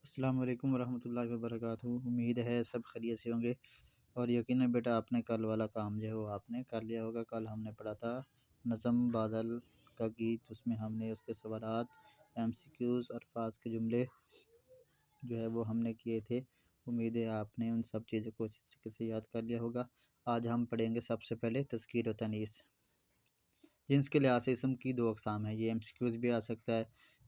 السلام علیکم ورحمۃ اللہ وبرکاتہ۔ امید ہے سب خیریت سے ہوں گے، اور یقیناً بیٹا آپ نے کل والا کام جو ہے وہ آپ نے کر لیا ہوگا۔ کل ہم نے پڑھا تھا نظم بادل کا گیت، اس میں ہم نے اس کے سوالات، MCQs، الفاظ کے جملے جو ہے وہ ہم نے کیے تھے۔ امید ہے آپ نے ان سب چیزوں کو اچھی طریقے سے یاد کر لیا ہوگا۔ آج ہم پڑھیں گے سب سے پہلے تذکیر و تانیث۔ جنس کے لحاظ سے اسم کی دو اقسام ہیں، یہ MCQs بھی آ سکتا ہے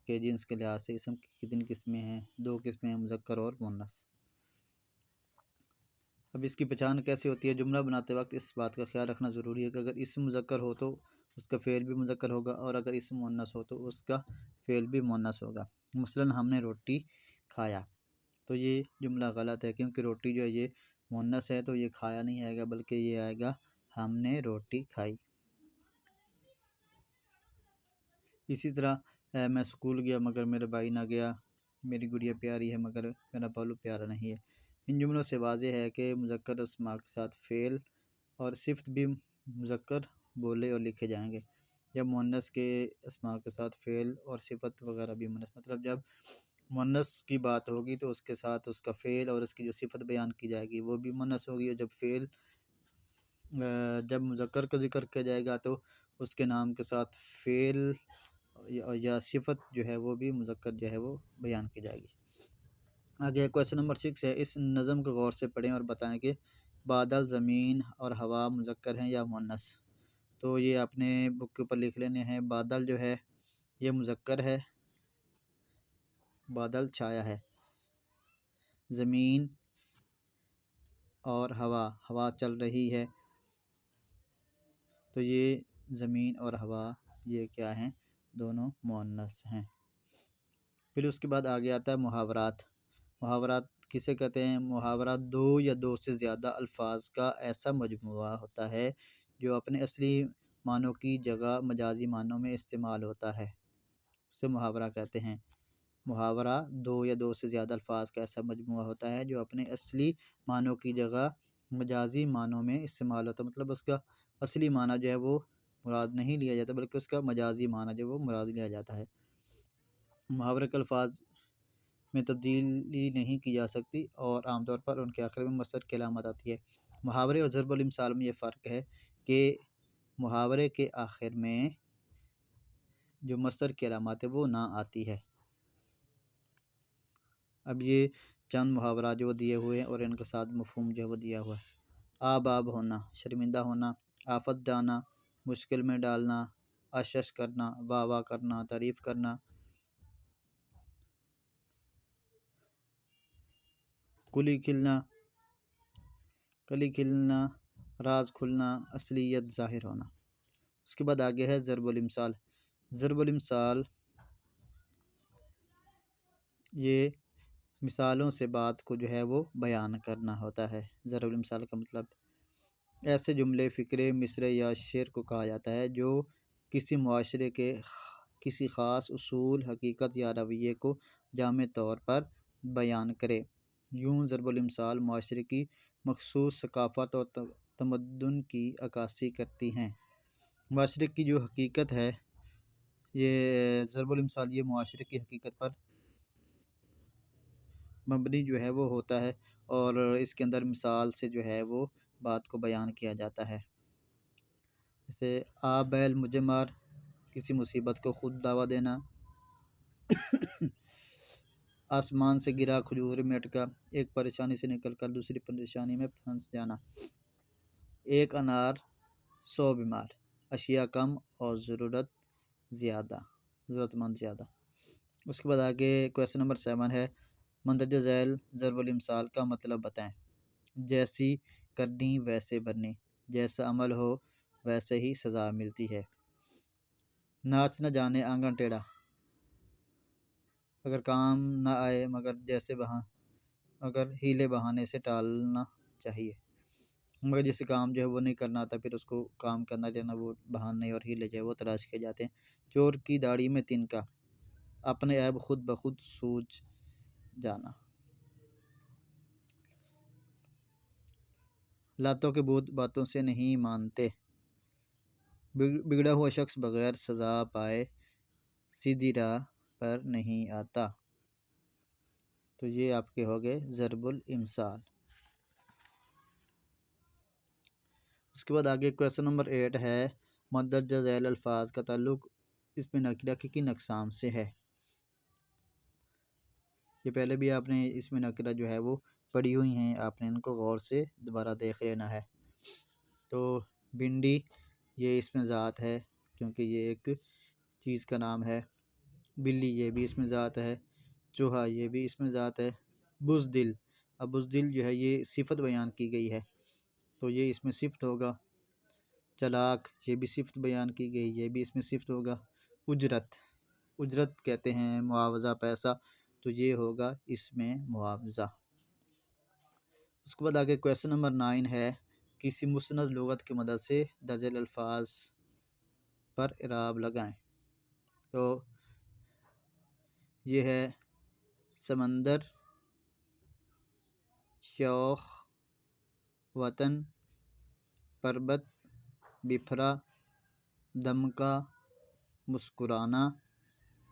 کہ جنس کے لحاظ سے اسم کی کتنی قسمیں ہیں؟ دو قسمیں ہیں، مذکر اور مؤنث۔ اب اس کی پہچان کیسے ہوتی ہے؟ جملہ بناتے وقت اس بات کا خیال رکھنا ضروری ہے کہ اگر اسم مذکر ہو تو اس کا فعل بھی مذکر ہوگا، اور اگر اسم مؤنث ہو تو اس کا فعل بھی مؤنث ہوگا۔ مثلاً ہم نے روٹی کھایا، تو یہ جملہ غلط ہے کیونکہ روٹی جو ہے یہ مؤنث ہے، تو یہ کھایا نہیں آئے گا بلکہ یہ آئے گا ہم نے روٹی کھائی۔ اسی طرح میں اسکول گیا مگر میرا بھائی نہ گیا، میری گڑیا پیاری ہے مگر میرا بالو پیارا نہیں ہے۔ ان جملوں سے واضح ہے کہ مذکر اسماء کے ساتھ فعل اور صفت بھی مذکر بولے اور لکھے جائیں گے، جب مؤنث کے اسماء کے ساتھ فعل اور صفت وغیرہ بھی مؤنث، مطلب جب مؤنث کی بات ہوگی تو اس کے ساتھ اس کا فعل اور اس کی جو صفت بیان کی جائے گی وہ بھی مؤنث ہوگی، اور جب مذکر کا ذکر کیا جائے گا تو اس کے نام کے ساتھ فعل یا صفت جو ہے وہ بھی مذکر جو ہے وہ بیان کی جائے گی۔ آگے کویسچن نمبر 6 ہے، اس نظم کو غور سے پڑھیں اور بتائیں کہ بادل، زمین اور ہوا مذکر ہیں یا مؤنث۔ تو یہ اپنے بک کے اوپر لکھ لینے ہیں۔ بادل جو ہے یہ مذکر ہے، بادل چھایا ہے۔ زمین اور ہوا چل رہی ہے، تو یہ زمین اور ہوا یہ کیا ہیں؟ دونوں مؤنث ہیں۔ پھر اس کے بعد آگے آتا ہے محاورات۔ محاورات کسے کہتے ہیں؟ محاورات دو یا دو سے زیادہ الفاظ کا ایسا مجموعہ ہوتا ہے جو اپنے اصلی معنوں کی جگہ مجازی معنوں میں استعمال ہوتا ہے، اسے محاورہ کہتے ہیں۔ محاورہ دو یا دو سے زیادہ الفاظ کا ایسا مجموعہ ہوتا ہے جو اپنے اصلی معنوں کی جگہ مجازی معنوں میں استعمال ہوتا ہے، مطلب اس کا اصلی معنی جو ہے وہ مراد نہیں لیا جاتا بلکہ اس کا مجازی معنی جو ہے وہ مراد لیا جاتا ہے۔ محاورے کے الفاظ میں تبدیلی نہیں کی جا سکتی اور عام طور پر ان کے آخر میں مصدر کی علامت آتی ہے۔ محاورے اور ضرب الامثال میں یہ فرق ہے کہ محاورے کے آخر میں جو مصدر کی علامت ہے وہ نہ آتی ہے۔ اب یہ چند محاورات جو دیے ہوئے ہیں اور ان کے ساتھ مفہوم جو ہے وہ دیا ہوا ہے۔ آب ہونا، شرمندہ ہونا، آفت ڈانا، مشکل میں ڈالنا، اشش کرنا، واہ واہ کرنا، تعریف کرنا، کلی کھلنا، راز کھلنا، اصلیت ظاہر ہونا۔ اس کے بعد آگے ہے ضرب الامثال۔ ضرب الامثال یہ مثالوں سے بات کو جو ہے وہ بیان کرنا ہوتا ہے۔ ضرب الامثال کا مطلب ایسے جملے، فقرے، مصرعے یا شعر کو کہا جاتا ہے جو کسی معاشرے کے کسی خاص اصول، حقیقت یا رویے کو جامع طور پر بیان کرے۔ یوں ضرب الامثال معاشرے کی مخصوص ثقافت اور تمدن کی عکاسی کرتی ہیں۔ معاشرے کی جو حقیقت ہے، یہ ضرب الامثال یہ معاشرے کی حقیقت پر مبنی جو ہے وہ ہوتا ہے، اور اس کے اندر مثال سے جو ہے وہ بات کو بیان کیا جاتا ہے۔ جیسے آ بیل مجھے مار، کسی مصیبت کو خود دعویٰ دینا۔ آسمان سے گرا کھجور میں اٹکا، ایک پریشانی سے نکل کر دوسری پریشانی میں پھنس جانا۔ ایک انار 100 بیمار، اشیاء کم اور ضرورت مند زیادہ۔ اس کے بعد آگے کویسچن نمبر 7 ہے، مندرجہ ذیل ضرب الامثال کا مطلب بتائیں۔ جیسی کرنی ویسے بننی، جیسا عمل ہو ویسے ہی سزا ملتی ہے۔ ناچ نہ جانے آنگن ٹیڑھا، اگر کام نہ آئے مگر ہیلے بہانے سے ٹالنا چاہیے، مگر جسے کام جو ہے وہ نہیں کرنا آتا پھر اس کو کام کرنا جو ہے نا وہ بہانے اور ہیلے جو ہے وہ تلاش کیے جاتے ہیں۔ چور کی داڑھی میں تنکا، اپنے عیب خود بخود سوج جانا۔ لاتوں کے بھوت باتوں سے نہیں مانتے، بگڑا ہوا شخص بغیر سزا پائے سیدھی راہ پر نہیں آتا۔ تو یہ آپ کے ہو گئے ضرب الامثال۔ اس کے بعد آگے کویسچن نمبر 8 ہے مندرجہ ذیل الفاظ کا تعلق اس میں نکرہ کی کن اقسام سے ہے؟ یہ پہلے بھی آپ نے اس میں نکرہ جو ہے وہ پڑھی ہوئی ہیں، آپ نے ان کو غور سے دوبارہ دیکھ لینا ہے۔ تو بھنڈی یہ اس میں ذات ہے کیونکہ یہ ایک چیز کا نام ہے، بلی یہ بھی اس میں ذات ہے، چوہا یہ بھی اس میں ذات ہے، بزدل، اب بزدل جو ہے یہ صفت بیان کی گئی ہے تو یہ اس میں صفت ہوگا، چلاک یہ بھی صفت بیان کی گئی، یہ بھی اس میں صفت ہوگا، اجرت، اجرت کہتے ہیں معاوضہ پیسہ، تو یہ ہوگا اس میں معاوضہ۔ اس کے بعد آگے کویسچن نمبر 9 ہے کسی مسند لغت کی مدد سے درج الفاظ پر اعراب لگائیں۔ تو یہ ہے سمندر، شوخ، وطن، پربت، بپھرا، دمکا، مسکرانا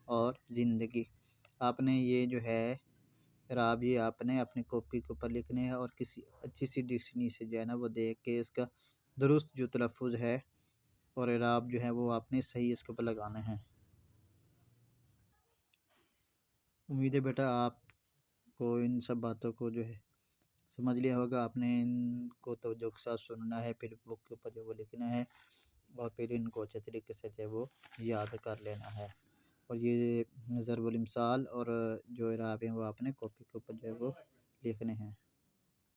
اور زندگی۔ آپ نے یہ جو ہے اعراب یہ آپ نے اپنی کاپی کے اوپر لکھنے ہیں اور کسی اچھی سی ڈکشنری سے جو ہے نا وہ دیکھ کے اس کا درست جو تلفظ ہے اور اعراب جو ہے وہ آپ نے صحیح اس کے اوپر لگانا ہے۔ امید ہے بیٹا آپ کو ان سب باتوں کو جو ہے سمجھ لیا ہوگا، آپ نے ان کو توجہ کے ساتھ سننا ہے، پھر بک کے اوپر جو وہ لکھنا ہے اور پھر ان کو اچھے طریقے سے جو ہے وہ یاد کر لینا ہے، اور یہ ضرب الامثال اور جو اعراب ہیں وہ آپ نے کاپی کے اوپر جو ہے وہ لکھنے ہیں۔